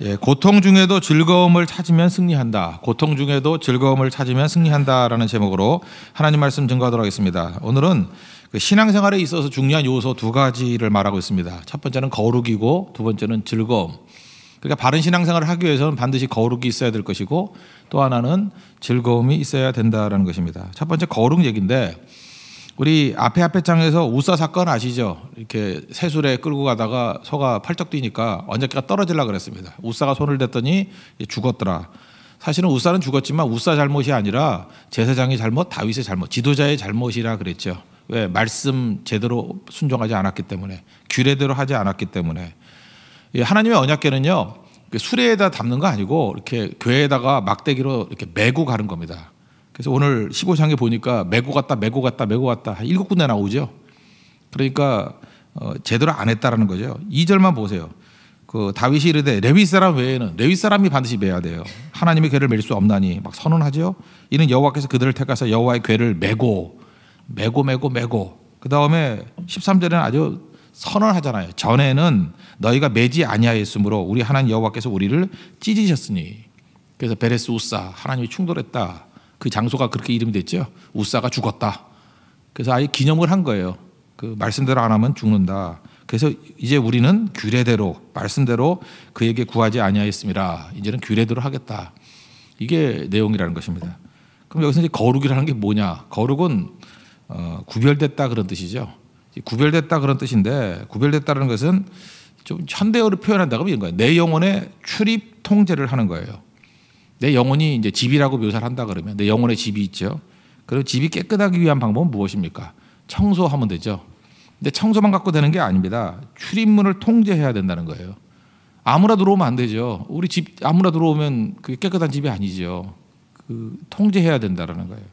예, 고통 중에도 즐거움을 찾으면 승리한다. 고통 중에도 즐거움을 찾으면 승리한다라는 제목으로 하나님 말씀 증거하도록 하겠습니다. 오늘은 그 신앙생활에 있어서 중요한 요소 두 가지를 말하고 있습니다. 첫 번째는 거룩이고 두 번째는 즐거움. 그러니까 바른 신앙생활을 하기 위해서는 반드시 거룩이 있어야 될 것이고 또 하나는 즐거움이 있어야 된다라는 것입니다. 첫 번째 거룩 얘기인데 우리 앞에 장에서 우사 사건 아시죠? 이렇게 새술에 끌고 가다가 소가 팔쩍 뛰니까 언저리가 떨어지려고 그랬습니다. 우사가 손을 댔더니 죽었더라. 사실은 우사는 죽었지만 우사 잘못이 아니라 제사장의 잘못, 다윗의 잘못, 지도자의 잘못이라 그랬죠. 왜? 말씀 제대로 순종하지 않았기 때문에, 규례대로 하지 않았기 때문에. 하나님의 언약궤는요, 수레에다 담는 거 아니고 이렇게 궤에다가 막대기로 이렇게 메고 가는 겁니다. 그래서 오늘 15장에 보니까 메고 갔다 한 7군데 나오죠. 그러니까 제대로 안 했다라는 거죠. 2절만 보세요. 그 다윗이 이르되 레위 사람 외에는 레위 사람이 반드시 메야 돼요. 하나님의 궤를 맬 수 없나니 막 선언하죠. 이는 여호와께서 그들을 택하사 여호와의 궤를 메고 그 다음에 13절에는 아주 선언하잖아요. 전에는 너희가 매지 아니하였으므로 우리 하나님 여호와께서 우리를 찢으셨으니. 그래서 베레스 우사 하나님이 충돌했다. 그 장소가 그렇게 이름이 됐죠. 우사가 죽었다. 그래서 아예 기념을 한 거예요. 그 말씀대로 안 하면 죽는다. 그래서 이제 우리는 규례대로 말씀대로 그에게 구하지 아니하였음이라. 이제는 규례대로 하겠다. 이게 내용이라는 것입니다. 그럼 여기서 이제 거룩이라는 게 뭐냐? 거룩은 구별됐다 그런 뜻이죠. 구별됐다 그런 뜻인데 구별됐다는 것은 좀 현대어로 표현한다고 하면 이런 거예요. 내 영혼의 출입 통제를 하는 거예요. 내 영혼이 이제 집이라고 묘사를 한다 그러면 내 영혼의 집이 있죠. 그리고 집이 깨끗하기 위한 방법은 무엇입니까? 청소하면 되죠. 근데 청소만 갖고 되는 게 아닙니다. 출입문을 통제해야 된다는 거예요. 아무나 들어오면 안 되죠. 우리 집 아무나 들어오면 그게 깨끗한 집이 아니죠. 그 통제해야 된다는 거예요.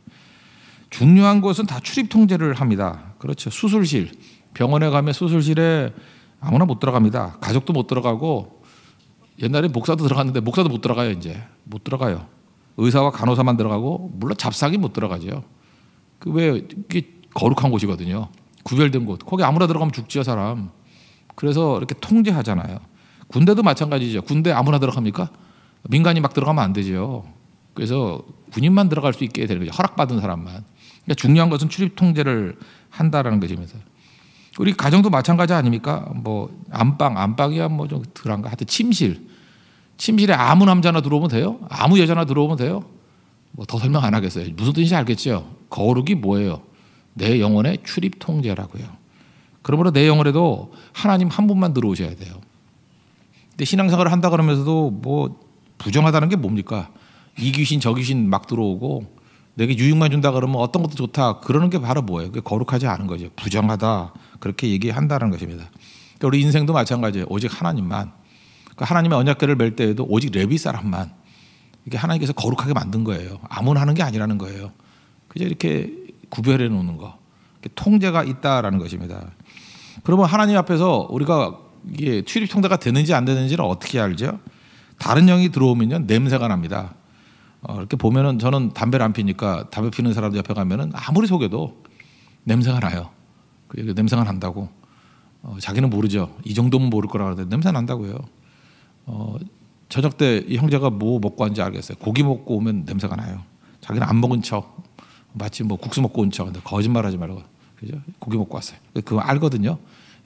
중요한 것은 다 출입 통제를 합니다. 그렇죠. 수술실, 병원에 가면 수술실에 아무나 못 들어갑니다. 가족도 못 들어가고 옛날에 목사도 들어갔는데 목사도 못 들어가요. 이제 못 들어가요. 의사와 간호사만 들어가고 물론 잡상이 못 들어가죠. 그 왜 이게 거룩한 곳이거든요. 구별된 곳. 거기 아무나 들어가면 죽지요 사람. 그래서 이렇게 통제하잖아요. 군대도 마찬가지죠. 군대 아무나 들어갑니까? 민간이 막 들어가면 안 되죠. 그래서 군인만 들어갈 수 있게 되는 거죠. 허락받은 사람만. 그러니까 중요한 것은 출입 통제를 한다라는 것입니다. 우리 가정도 마찬가지 아닙니까? 뭐 안방이야 뭐 좀 덜한가. 하여튼 침실에 아무 남자나 들어오면 돼요? 아무 여자나 들어오면 돼요? 뭐 더 설명 안 하겠어요. 무슨 뜻인지 알겠죠? 거룩이 뭐예요? 내 영혼의 출입 통제라고요. 그러므로 내 영혼에도 하나님 한 분만 들어오셔야 돼요. 근데 신앙생활을 한다 그러면서도 뭐 부정하다는 게 뭡니까? 이 귀신 저 귀신 막 들어오고 내게 유익만 준다 그러면 어떤 것도 좋다 그러는 게 바로 뭐예요? 그게 거룩하지 않은 거죠. 부정하다 그렇게 얘기한다는 것입니다. 그러니까 우리 인생도 마찬가지예요. 오직 하나님만. 그러니까 하나님의 언약궤를 맬 때에도 오직 레위 사람만. 이게 하나님께서 거룩하게 만든 거예요. 아무나 하는 게 아니라는 거예요. 그저 이렇게 구별해 놓는 거. 통제가 있다라는 것입니다. 그러면 하나님 앞에서 우리가 이게 출입 통제가 되는지 안 되는지를 어떻게 알죠? 다른 영이 들어오면요 냄새가 납니다. 이렇게 보면은 저는 담배를 안 피니까 담배 피는 사람들 옆에 가면은 아무리 속여도 냄새가 나요. 그 냄새가 난다고. 자기는 모르죠. 이 정도면 모를 거라고 하는데 냄새 난다고요. 저녁 때 이 형제가 뭐 먹고 왔는지 알겠어요. 고기 먹고 오면 냄새가 나요. 자기는 안 먹은 척 마치 뭐 국수 먹고 온 척. 근데 거짓말하지 말고 그죠? 고기 먹고 왔어요. 그거 알거든요.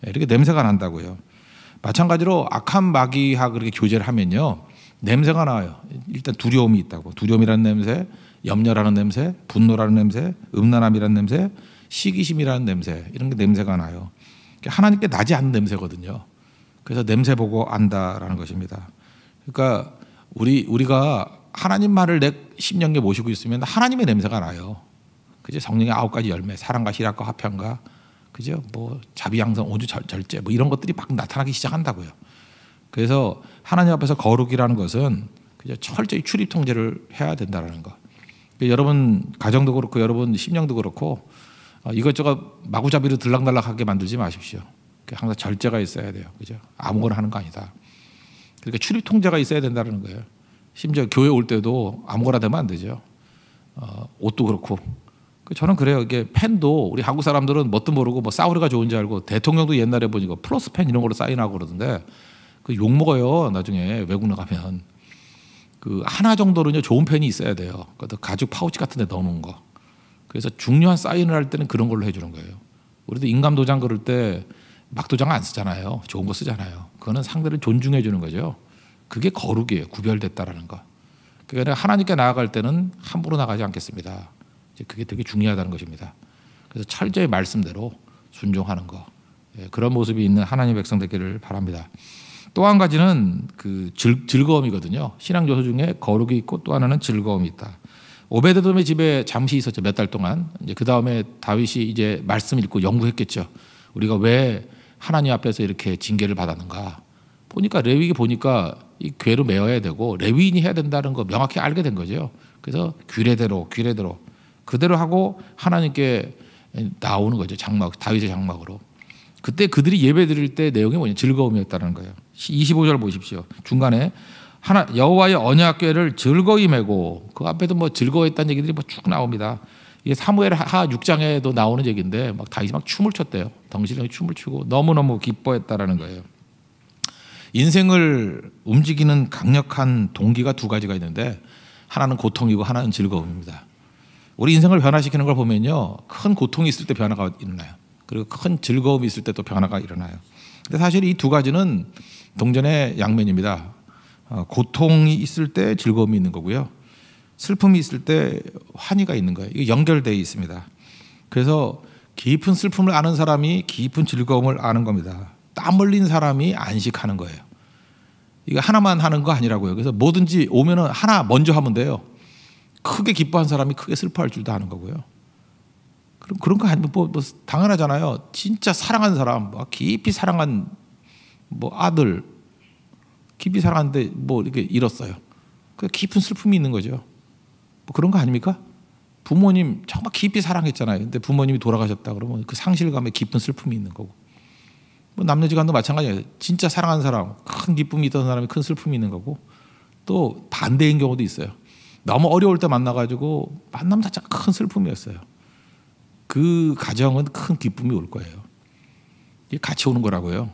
이렇게 냄새가 난다고요. 마찬가지로 악한 마귀하고 그렇게 교제를 하면요. 냄새가 나요. 일단 두려움이 있다고. 두려움이라는 냄새, 염려라는 냄새, 분노라는 냄새, 음란함이라는 냄새, 시기심이라는 냄새 이런 게 냄새가 나요. 하나님께 나지 않는 냄새거든요. 그래서 냄새 보고 안다라는 것입니다. 그러니까 우리가 하나님 말을 내 심령에 모시고 있으면 하나님의 냄새가 나요. 그죠? 성령의 9가지 열매, 사랑과 희락과 화평과 그죠? 뭐 자비양성, 온유, 절제 뭐 이런 것들이 막 나타나기 시작한다고요. 그래서 하나님 앞에서 거룩이라는 것은 그저 철저히 출입 통제를 해야 된다는 거. 여러분 가정도 그렇고 여러분 심령도 그렇고 이것저것 마구잡이로 들락날락하게 만들지 마십시오. 항상 절제가 있어야 돼요. 그죠? 아무거나 하는 거 아니다. 그러니까 출입 통제가 있어야 된다는 거예요. 심지어 교회 올 때도 아무거나 되면 안 되죠. 옷도 그렇고. 저는 그래요. 이게 펜도 우리 한국 사람들은 뭣도 모르고 뭐 사우리가 좋은지 알고 대통령도 옛날에 보니까 플러스 펜 이런 걸로 사인하고 그러던데 그 욕 먹어요. 나중에 외국 나가면 그 하나 정도는요 좋은 펜이 있어야 돼요. 그 가죽 파우치 같은데 넣어놓은 거. 그래서 중요한 사인을 할 때는 그런 걸로 해주는 거예요. 우리도 인감 도장 그럴 때 막 도장 안 쓰잖아요. 좋은 거 쓰잖아요. 그거는 상대를 존중해 주는 거죠. 그게 거룩이에요. 구별됐다라는 거. 그러니까 하나님께 나아갈 때는 함부로 나가지 않겠습니다. 이제 그게 되게 중요하다는 것입니다. 그래서 철저히 말씀대로 순종하는 거. 그런 모습이 있는 하나님의 백성 되기를 바랍니다. 또 한 가지는 그 즐거움이거든요. 신앙 요소 중에 거룩이 있고 또 하나는 즐거움이 있다. 오베드돔의 집에 잠시 있었죠. 몇 달 동안. 이제 그 다음에 다윗이 이제 말씀 읽고 연구했겠죠. 우리가 왜 하나님 앞에서 이렇게 징계를 받았는가. 보니까 레위기 보니까 이 궤로 메어야 되고 레위인이 해야 된다는 거 명확히 알게 된 거죠. 그래서 규례대로 그대로 하고 하나님께 나오는 거죠. 장막, 다윗의 장막으로. 그때 그들이 예배 드릴 때 내용이 뭐냐? 즐거움이었다는 거예요. 25절 보십시오. 중간에 여호와의 언약궤를 즐거이 메고, 그 앞에도 뭐 즐거워했다는 얘기들이 뭐 쭉 나옵니다. 이게 사무엘 하 6장에도 나오는 얘기인데 막 다윗이 막 춤을 췄대요. 덩실덩실 춤을 추고 너무너무 기뻐했다라는 거예요. 인생을 움직이는 강력한 동기가 두 가지가 있는데 하나는 고통이고 하나는 즐거움입니다. 우리 인생을 변화시키는 걸 보면요, 큰 고통이 있을 때 변화가 일어나요. 그리고 큰 즐거움이 있을 때 또 변화가 일어나요. 근데 사실 이 두 가지는 동전의 양면입니다. 고통이 있을 때 즐거움이 있는 거고요, 슬픔이 있을 때 환희가 있는 거예요. 이게 연결되어 있습니다. 그래서 깊은 슬픔을 아는 사람이 깊은 즐거움을 아는 겁니다. 땀 흘린 사람이 안식하는 거예요. 이거 하나만 하는 거 아니라고요. 그래서 뭐든지 오면은 하나 먼저 하면 돼요. 크게 기뻐한 사람이 크게 슬퍼할 줄도 아는 거고요. 그런 거 아니면 뭐 당연하잖아요. 진짜 사랑한 사람, 깊이 사랑한 뭐 아들, 깊이 사랑하는데 뭐 이렇게 잃었어요. 그 깊은 슬픔이 있는 거죠. 뭐 그런 거 아닙니까? 부모님 정말 깊이 사랑했잖아요. 근데 부모님이 돌아가셨다 그러면 그 상실감에 깊은 슬픔이 있는 거고. 뭐 남녀지간도 마찬가지예요. 진짜 사랑하는 사람, 큰 기쁨이 있던 사람이 큰 슬픔이 있는 거고, 또 반대인 경우도 있어요. 너무 어려울 때 만나가지고 만남 자체가 큰 슬픔이었어요. 그 가정은 큰 기쁨이 올 거예요. 이게 같이 오는 거라고요.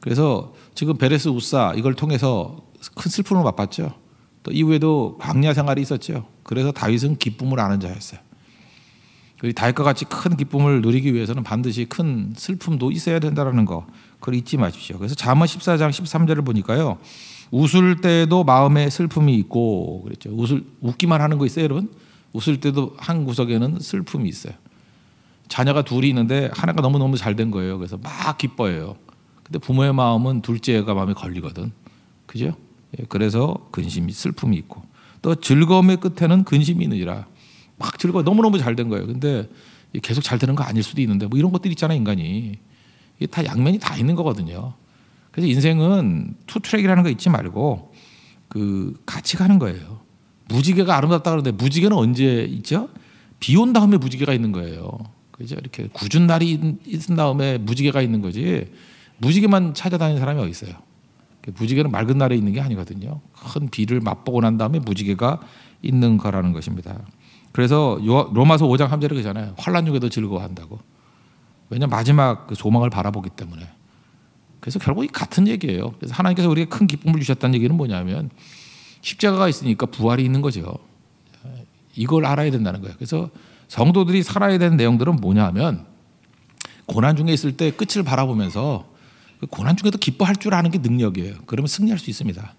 그래서 지금 베레스 우사 이걸 통해서 큰 슬픔을 맛봤죠. 또 이후에도 광야 생활이 있었죠. 그래서 다윗은 기쁨을 아는 자였어요. 다윗과 같이 큰 기쁨을 누리기 위해서는 반드시 큰 슬픔도 있어야 된다는 거, 그걸 잊지 마십시오. 그래서 잠언 14장 13절을 보니까요, 웃을 때도 마음에 슬픔이 있고 그랬죠. 웃기만 하는 거 있어요, 여러분? 웃을 때도 한 구석에는 슬픔이 있어요. 자녀가 둘이 있는데 하나가 너무너무 잘 된 거예요. 그래서 막 기뻐해요. 근데 부모의 마음은 둘째가 마음에 걸리거든. 그죠? 그래서 근심이, 슬픔이 있고, 또 즐거움의 끝에는 근심이 있느니라. 막 즐거워, 너무너무 잘 된 거예요. 근데 계속 잘 되는 거 아닐 수도 있는데 뭐 이런 것들 있잖아요, 인간이. 이게 다 양면이 다 있는 거거든요. 그래서 인생은 투트랙이라는 거 잊지 말고 그 같이 가는 거예요. 무지개가 아름답다 그러는데 무지개는 언제 있죠? 비 온 다음에 무지개가 있는 거예요. 그죠? 이렇게 궂은 날이 있은 다음에 무지개가 있는 거지, 무지개만 찾아다니는 사람이 어디 있어요? 무지개는 맑은 날에 있는 게 아니거든요. 큰 비를 맛보고 난 다음에 무지개가 있는 거라는 것입니다. 그래서 로마서 5장 3절에 그러잖아요. 환난 중에도 즐거워한다고. 왜냐하면 마지막 그 소망을 바라보기 때문에. 그래서 결국 같은 얘기예요. 그래서 하나님께서 우리에게 큰 기쁨을 주셨다는 얘기는 뭐냐면 십자가가 있으니까 부활이 있는 거죠. 이걸 알아야 된다는 거예요. 그래서 성도들이 살아야 되는 내용들은 뭐냐면, 고난 중에 있을 때 끝을 바라보면서 고난 중에도 기뻐할 줄 아는 게 능력이에요. 그러면 승리할 수 있습니다.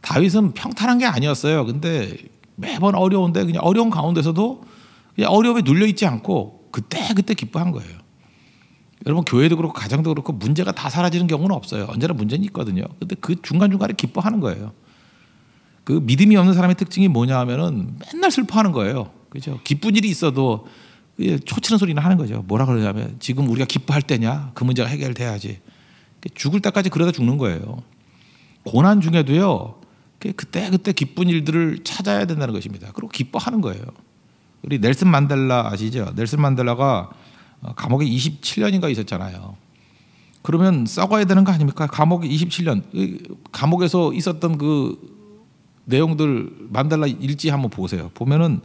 다윗은 평탄한 게 아니었어요. 근데 매번 어려운데 그냥 어려운 가운데서도 그냥 어려움에 눌려 있지 않고 그때 기뻐한 거예요. 여러분, 교회도 그렇고 가정도 그렇고 문제가 다 사라지는 경우는 없어요. 언제나 문제는 있거든요. 근데 그 중간중간에 기뻐하는 거예요. 그 믿음이 없는 사람의 특징이 뭐냐 하면은 맨날 슬퍼하는 거예요. 그죠? 기쁜 일이 있어도 초치는 소리는 하는 거죠. 뭐라 그러냐면, 지금 우리가 기뻐할 때냐? 그 문제가 해결돼야지. 죽을 때까지 그러다 죽는 거예요. 고난 중에도요, 그때 기쁜 일들을 찾아야 된다는 것입니다. 그리고 기뻐하는 거예요. 우리 넬슨 만델라 아시죠? 넬슨 만델라가 감옥에 27년인가 있었잖아요. 그러면 썩어야 되는 거 아닙니까? 감옥에 27년. 감옥에서 있었던 그 내용들 만델라 일지 한번 보세요. 보면은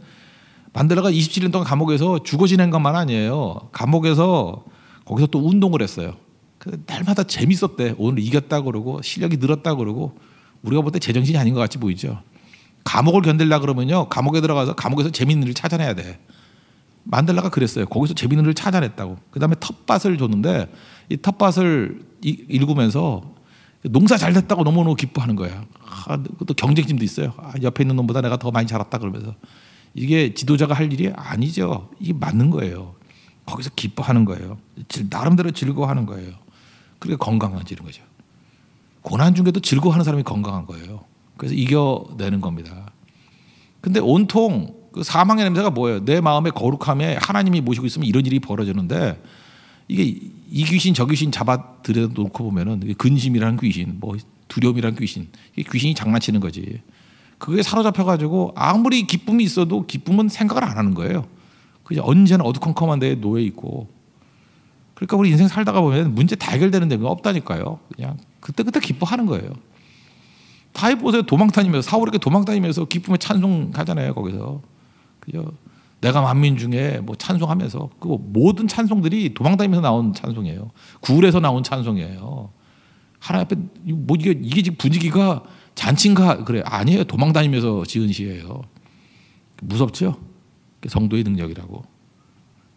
만델라가 27년 동안 감옥에서 죽어 지낸 것만 아니에요. 감옥에서 거기서 또 운동을 했어요. 날마다 재밌었대. 오늘 이겼다 그러고 실력이 늘었다 그러고 우리가 볼 때 제정신이 아닌 것 같이 보이죠. 감옥을 견딜라 그러면요. 감옥에 들어가서 감옥에서 재밌는 일을 찾아내야 돼. 만델라가 그랬어요. 거기서 재밌는 일을 찾아냈다고. 그다음에 텃밭을 줬는데 이 텃밭을 일구면서 농사 잘 됐다고 너무너무 기뻐하는 거야. 또 경쟁심도 있어요. 옆에 있는 놈보다 내가 더 많이 자랐다 그러면서. 이게 지도자가 할 일이 아니죠. 이게 맞는 거예요. 거기서 기뻐하는 거예요. 나름대로 즐거워하는 거예요. 그러니까 건강해지는 거죠. 고난 중에도 즐거워하는 사람이 건강한 거예요. 그래서 이겨내는 겁니다. 근데 온통 그 사망의 냄새가 뭐예요? 내 마음의 거룩함에 하나님이 모시고 있으면 이런 일이 벌어지는데 이게 이 귀신 저 귀신 잡아 들여놓고 보면은 근심이라는 귀신, 뭐 두려움이라는 귀신, 이게 귀신이 장난치는 거지. 그게 사로잡혀가지고 아무리 기쁨이 있어도 기쁨은 생각을 안 하는 거예요. 그냥 언제나 어두컴컴한 데에 놓여 있고. 그러니까 우리 인생 살다가 보면 문제 다 해결되는 데가 없다니까요. 그냥 그때그때 기뻐하는 거예요. 다 보세요. 도망 다니면서 사울에게 도망 다니면서 기쁨의 찬송하잖아요. 거기서. 그죠? 내가 만민 중에 뭐 찬송하면서 그 모든 찬송들이 도망 다니면서 나온 찬송이에요. 굴에서 나온 찬송이에요. 하나님 앞에 뭐 이게 지금 분위기가 잔치인가 그래 아니에요. 도망 다니면서 지은 시예요. 무섭죠? 성도의 능력이라고.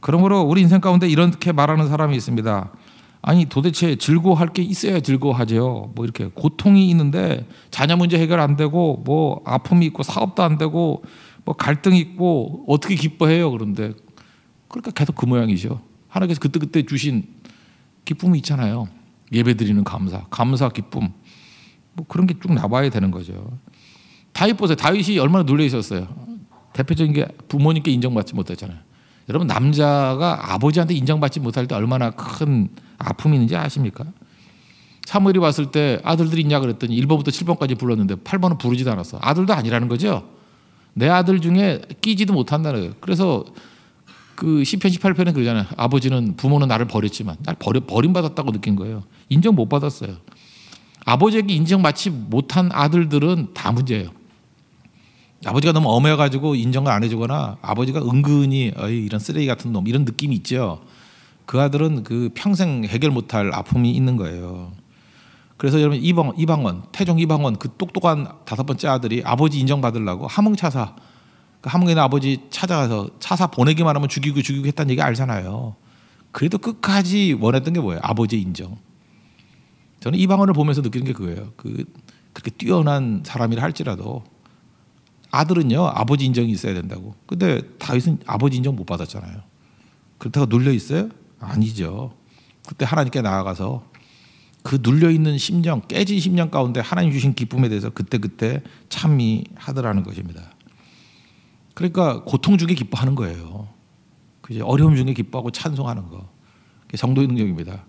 그러므로 우리 인생 가운데 이렇게 말하는 사람이 있습니다. 아니 도대체 즐거워할 게 있어야 즐거워하죠. 뭐 이렇게 고통이 있는데 자녀 문제 해결 안 되고 뭐 아픔이 있고 사업도 안 되고 뭐 갈등이 있고 어떻게 기뻐해요. 그런데 그러니까 계속 그 모양이죠. 하나님께서 그때 주신 기쁨이 있잖아요. 예배드리는 감사 기쁨 뭐 그런 게 쭉 나와야 되는 거죠. 다윗 보세요. 다윗이 얼마나 눌려 있었어요. 대표적인 게 부모님께 인정받지 못했잖아요. 여러분 남자가 아버지한테 인정받지 못할 때 얼마나 큰 아픔이 있는지 아십니까? 사무엘이 왔을 때 아들들이 있냐 그랬더니 1번부터 7번까지 불렀는데 8번은 부르지도 않았어. 아들도 아니라는 거죠. 내 아들 중에 끼지도 못한다는 거예요. 그래서 그 시편 18편에 그러잖아요. 아버지는 부모는 나를 버렸지만 날 버림받았다고 느낀 거예요. 인정 못 받았어요. 아버지에게 인정받지 못한 아들들은 다 문제예요. 아버지가 너무 엄해가지고 인정을 안 해주거나 아버지가 은근히 이런 쓰레기 같은 놈 이런 느낌이 있죠. 그 아들은 그 평생 해결 못할 아픔이 있는 거예요. 그래서 여러분 태종 이방원 그 똑똑한 5번째 아들이 아버지 인정받으려고 함흥차사 그 함흥에 있는 아버지 찾아가서 차사 보내기만 하면 죽이고 했다는 얘기 알잖아요. 그래도 끝까지 원했던 게 뭐예요? 아버지의 인정. 저는 이방원을 보면서 느끼는 게 그거예요. 그렇게 뛰어난 사람이라 할지라도 아들은요 아버지 인정이 있어야 된다고. 근데 다윗은 아버지 인정 못 받았잖아요. 그렇다고 눌려 있어요? 아니죠. 그때 하나님께 나아가서 그 눌려 있는 심령, 깨진 심령 가운데 하나님 주신 기쁨에 대해서 그때 찬미하더라는 것입니다. 그러니까 고통 중에 기뻐하는 거예요. 그죠? 어려움 중에 기뻐하고 찬송하는 거. 그게 성도의 능력입니다.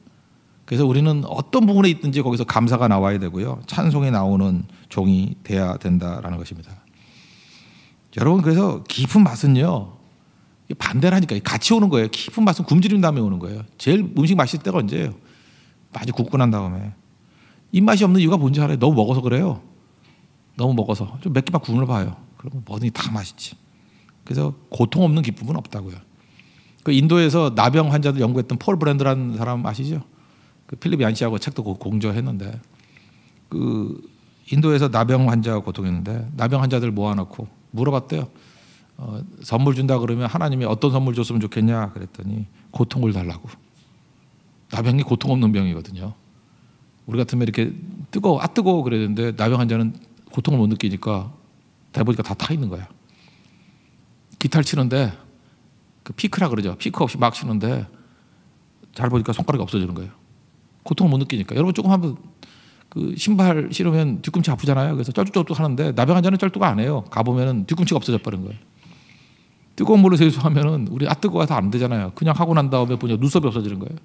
그래서 우리는 어떤 부분에 있든지 거기서 감사가 나와야 되고요. 찬송이 나오는 종이 돼야 된다라는 것입니다. 여러분 그래서 깊은 맛은요 반대라니까 같이 오는 거예요. 깊은 맛은 굶주린 다음에 오는 거예요. 제일 음식 맛있을 때가 언제예요? 많이 굽고 난 다음에. 입맛이 없는 이유가 뭔지 알아요? 너무 먹어서 그래요. 너무 먹어서 좀 몇 개만 굶을 봐요. 그러면 뭐든지 다 맛있지. 그래서 고통 없는 기쁨은 없다고요. 그 인도에서 나병 환자들 연구했던 폴 브랜드라는 사람 아시죠? 그 필립 얀시하고 책도 공저했는데 그 인도에서 나병 환자 고통했는데 나병 환자들 모아놓고 물어봤대요. 선물 준다 그러면 하나님이 어떤 선물 줬으면 좋겠냐 그랬더니 고통을 달라고. 나병이 고통 없는 병이거든요. 우리 같으면 이렇게 뜨거워 그래야 되는데 나병 환자는 고통을 못 느끼니까 대보니까 다 타 있는 거야. 기타를 치는데 그 피크라 그러죠. 피크 없이 막 치는데 잘 보니까 손가락이 없어지는 거예요. 고통을 못 느끼니까. 여러분 조금 한번 그 신발 신으면 뒤꿈치 아프잖아요. 그래서 쩔뚝쩔뚝 하는데 나병 환자는 쩔뚝 안 해요. 가보면은 뒤꿈치가 없어져 버린 거예요. 뜨거운 물을 세수하면은 우리 뜨거워서 안 되잖아요. 그냥 하고 난 다음에 보니까 눈썹이 없어지는 거예요.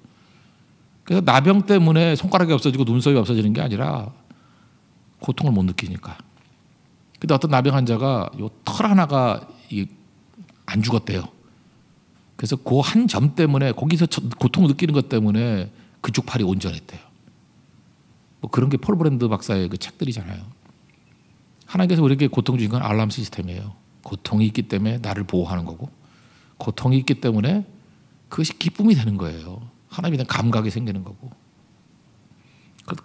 그래서 나병 때문에 손가락이 없어지고 눈썹이 없어지는 게 아니라 고통을 못 느끼니까. 근데 어떤 나병 환자가 요 털 하나가 안 죽었대요. 그래서 그 한 점 때문에 거기서 고통을 느끼는 것 때문에 그쪽 팔이 온전했대요. 뭐 그런 게 폴 브랜드 박사의 그 책들이잖아요. 하나님께서 우리에게 고통 주신 건 알람 시스템이에요. 고통이 있기 때문에 나를 보호하는 거고 고통이 있기 때문에 그것이 기쁨이 되는 거예요. 하나님에 대한 감각이 생기는 거고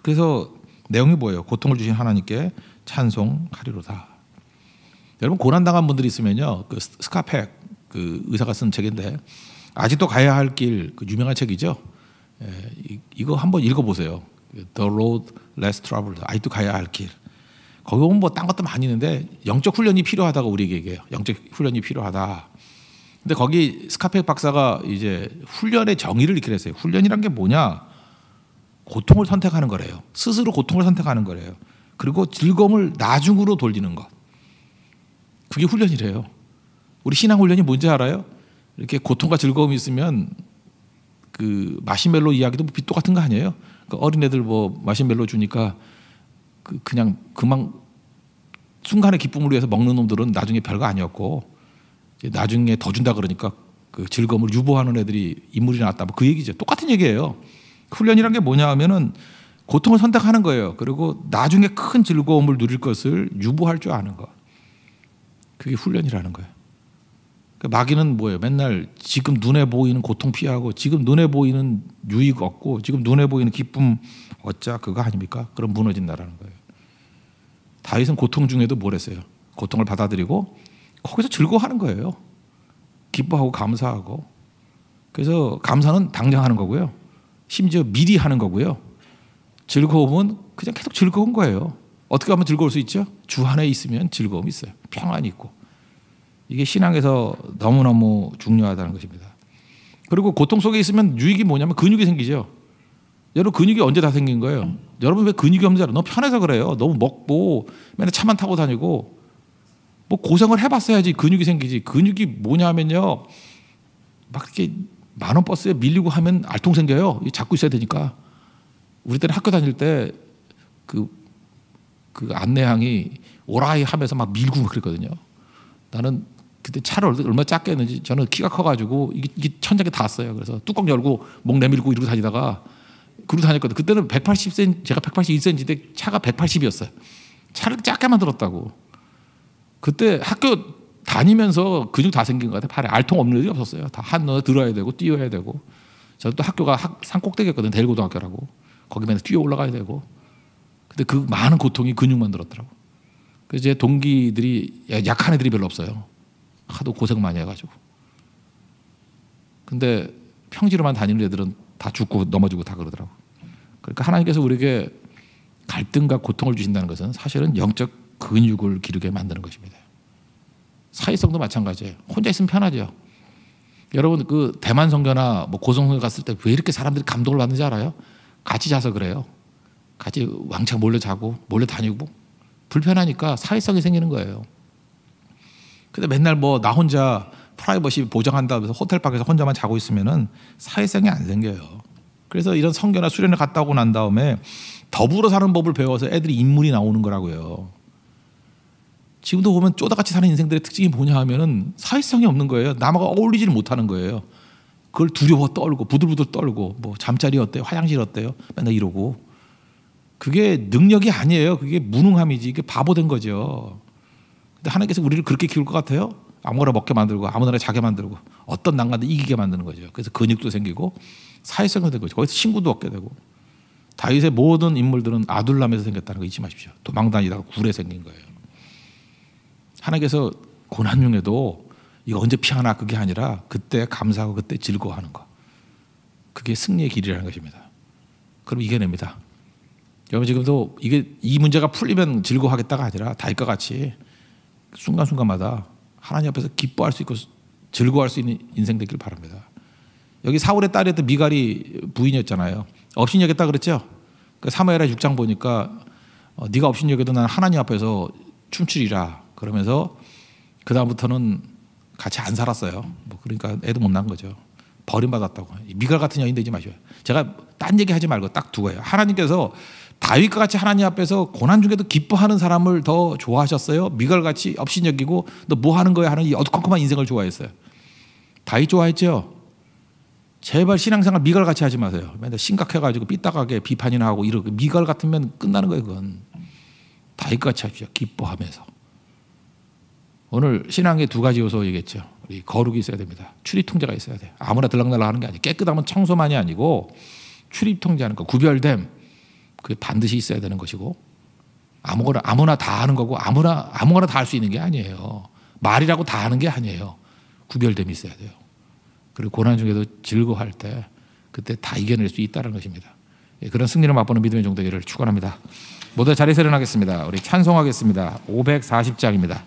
그래서 내용이 뭐예요? 고통을 주신 하나님께 찬송하리로다. 여러분 고난당한 분들이 있으면요, 그 스카펙 그 의사가 쓴 책인데 아직도 가야 할 길, 그 유명한 책이죠. 이거 한번 읽어보세요. The Road Less Traveled. 아직도 가야 할 길. 거기 보면 뭐 딴 것도 많이 있는데 영적 훈련이 필요하다고 우리에게 얘기해요. 영적 훈련이 필요하다. 근데 거기 스카펙 박사가 이제 훈련의 정의를 이렇게 했어요. 훈련이란 게 뭐냐? 고통을 선택하는 거래요. 스스로 고통을 선택하는 거래요. 그리고 즐거움을 나중으로 돌리는 것. 그게 훈련이래요. 우리 신앙 훈련이 뭔지 알아요? 이렇게 고통과 즐거움이 있으면 그 마시멜로 이야기도 빛도 같은 거 아니에요? 그 어린애들 뭐 마시멜로 주니까 그냥 그만 순간의 기쁨을 위해서 먹는 놈들은 나중에 별거 아니었고 나중에 더 준다 그러니까 그 즐거움을 유보하는 애들이 인물이 나왔다. 뭐 그 얘기죠. 똑같은 얘기예요. 훈련이란 게 뭐냐 하면은 고통을 선택하는 거예요. 그리고 나중에 큰 즐거움을 누릴 것을 유보할 줄 아는 거. 그게 훈련이라는 거예요. 마귀는 뭐예요? 맨날 지금 눈에 보이는 고통 피하고 지금 눈에 보이는 유익 얻고 지금 눈에 보이는 기쁨 얻자 그거 아닙니까? 그럼 무너진다라는 거예요. 다윗은 고통 중에도 뭘 했어요? 고통을 받아들이고 거기서 즐거워하는 거예요. 기뻐하고 감사하고. 그래서 감사는 당장 하는 거고요. 심지어 미리 하는 거고요. 즐거움은 그냥 계속 즐거운 거예요. 어떻게 하면 즐거울 수 있죠? 주 안에 있으면 즐거움이 있어요. 평안이 있고. 이게 신앙에서 너무너무 중요하다는 것입니다. 그리고 고통 속에 있으면 유익이 뭐냐면 근육이 생기죠. 여러분 근육이 언제 다 생긴 거예요? 여러분 왜 근육이 없는지 알아요? 너무 편해서 그래요. 너무 먹고 맨날 차만 타고 다니고 뭐 고생을 해봤어야지 근육이 생기지. 근육이 뭐냐면요. 막 이렇게 만원 버스에 밀리고 하면 알통 생겨요. 잡고 있어야 되니까. 우리 때는 학교 다닐 때 그 안내양이 오라이 하면서 막 밀고 그랬거든요. 나는 그때 차를 얼마나 작게 했는지 저는 키가 커가지고 이게 천장에 닿았어요. 그래서 뚜껑 열고 목 내밀고 이러고 다니다가 그러고 다녔거든. 그때는 180cm, 제가 182cm인데 차가 180이었어요. 차를 작게 만들었다고. 그때 학교 다니면서 근육 다 생긴 것 같아요. 팔에 알통 없는 일이 없었어요. 다 한눈에 들어야 되고 뛰어야 되고. 저도 또 학교가 산꼭대기였거든. 대일고등학교라고. 거기 맨날 뛰어 올라가야 되고. 근데 그 많은 고통이 근육 만들었더라고. 그래서 제 동기들이 약한 애들이 별로 없어요. 하도 고생 많이 해가지고. 근데 평지로만 다니는 애들은 다 죽고 넘어지고 다 그러더라고. 그러니까 하나님께서 우리에게 갈등과 고통을 주신다는 것은 사실은 영적 근육을 기르게 만드는 것입니다. 사회성도 마찬가지예요. 혼자 있으면 편하죠. 여러분 그 대만 선교나 뭐 고성 선교 갔을 때 왜 이렇게 사람들이 감동을 받는지 알아요? 같이 자서 그래요. 같이 왕창 몰래 자고 몰래 다니고 불편하니까 사회성이 생기는 거예요. 근데 맨날 뭐 나 혼자 프라이버시 보장한다 해서 호텔방에서 혼자만 자고 있으면은 사회성이 안 생겨요. 그래서 이런 선교나 수련을 갔다 오고 난 다음에 더불어 사는 법을 배워서 애들이 인물이 나오는 거라고요. 지금도 보면 쪼다같이 사는 인생들의 특징이 뭐냐 하면은 사회성이 없는 거예요. 남하고 어울리지를 못하는 거예요. 그걸 두려워 떨고 부들부들 떨고 뭐 잠자리 어때요? 화장실 어때요? 맨날 이러고. 그게 능력이 아니에요. 그게 무능함이지. 이게 바보 된 거죠. 근데 하나님께서 우리를 그렇게 키울 것 같아요? 아무거나 먹게 만들고 아무거나 자게 만들고 어떤 난관도 이기게 만드는 거죠. 그래서 근육도 생기고 사회성도 되고 거기서 친구도 얻게 되고. 다윗의 모든 인물들은 아둘람에서 생겼다는 거 잊지 마십시오. 도망다니다가 굴에 생긴 거예요. 하나님께서 고난 중에도 이거 언제 피하나 그게 아니라 그때 감사하고 그때 즐거워하는 거. 그게 승리의 길이라는 것입니다. 그럼 이겨냅니다. 여러분 지금도 이 문제가 풀리면 즐거워하겠다가 아니라 다윗과 같이 순간순간마다 하나님 앞에서 기뻐할 수 있고 즐거워할 수 있는 인생 되길 바랍니다. 여기 사울의 딸이었던 미갈이 부인이었잖아요. 업신 여겼다 그랬죠. 사무엘하 6장 보니까 네가 업신 여겨도 난 하나님 앞에서 춤추리라 그러면서 그 다음부터는 같이 안 살았어요. 뭐 그러니까 애도 못 낳은 거죠. 버림받았다고. 미갈 같은 여인 되지 마셔요. 제가 딴 얘기하지 말고 딱 두고요. 하나님께서 다윗과 같이 하나님 앞에서 고난 중에도 기뻐하는 사람을 더 좋아하셨어요? 미갈 같이 업신 여기고 너 뭐 하는 거야 하는 이 어두컴컴한 인생을 좋아했어요. 다윗 좋아했죠. 제발 신앙생활 미갈 같이 하지 마세요. 맨날 심각해가지고 삐딱하게 비판이나 하고 이러고 미갈 같으면 끝나는 거예요. 그건 다윗 같이 하십시오. 기뻐하면서. 오늘 신앙의 두 가지 요소 얘기했죠. 우리 거룩이 있어야 됩니다. 출입 통제가 있어야 돼요. 아무나 들락날락 하는 게 아니에요. 깨끗하면 청소만이 아니고 출입 통제하는 거, 구별됨. 그게 반드시 있어야 되는 것이고 아무나 다 하는 거고 아무거나 다 할 수 있는 게 아니에요. 말이라고 다 하는 게 아니에요. 구별됨이 있어야 돼요. 그리고 고난 중에도 즐거워할 때 그때 다 이겨낼 수 있다는 것입니다. 그런 승리를 맛보는 믿음의 종되기를 축원합니다. 모두 자리에서 일어나겠습니다. 우리 찬송하겠습니다. 540장입니다.